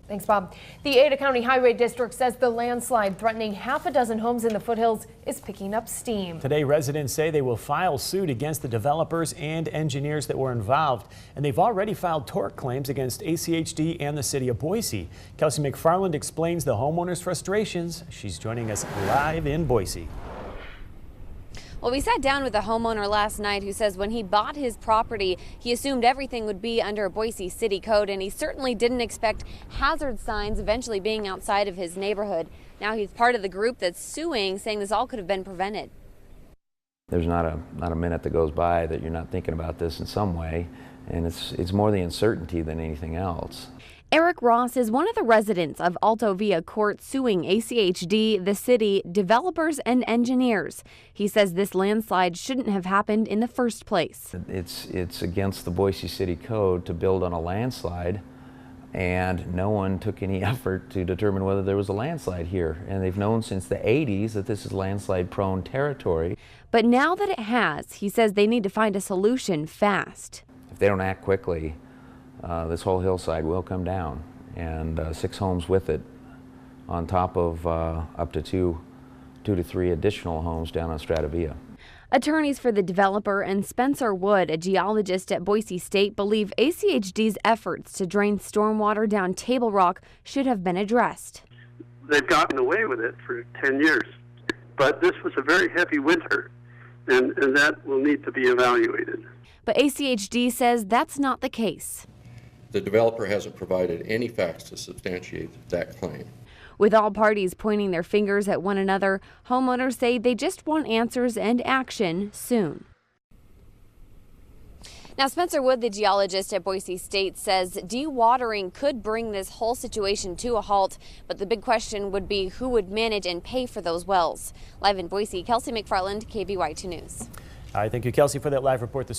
Thanks, Bob. The Ada County Highway District says the landslide threatening half a dozen homes in the foothills is picking up steam. Today, residents say they will file suit against the developers and engineers that were involved, and they've already filed tort claims against ACHD and the city of Boise. Kelsey McFarland explains the homeowners' frustrations. She's joining us live in Boise. Well, we sat down with a homeowner last night who says when he bought his property, he assumed everything would be under Boise City Code, and he certainly didn't expect hazard signs eventually being outside of his neighborhood. Now he's part of the group that's suing, saying this all could have been prevented. There's not a minute that goes by that you're not thinking about this in some way, and it's more the uncertainty than anything else. Eric Ross is one of the residents of Alto Via Court suing ACHD, the city, developers, and engineers. He says this landslide shouldn't have happened in the first place. It's against the Boise City Code to build on a landslide, and no one took any effort to determine whether there was a landslide here. And they've known since the 80s that this is landslide-prone territory. But now that it has, he says they need to find a solution fast. If they don't act quickly, this whole hillside will come down, and 6 homes with it, on top of up to two to three additional homes down on Strata Via. Attorneys for the developer and Spencer Wood, a geologist at Boise State, believe ACHD's efforts to drain stormwater down Table Rock should have been addressed. They've gotten away with it for 10 years, but this was a very heavy winter, and that will need to be evaluated. But ACHD says that's not the case. The developer hasn't provided any facts to substantiate that claim. With all parties pointing their fingers at one another, homeowners say they just want answers and action soon. Now, Spencer Wood, the geologist at Boise State, says dewatering could bring this whole situation to a halt, but the big question would be who would manage and pay for those wells. Live in Boise, Kelsey McFarland, KBY2 News. All right, thank you, Kelsey, for that live report this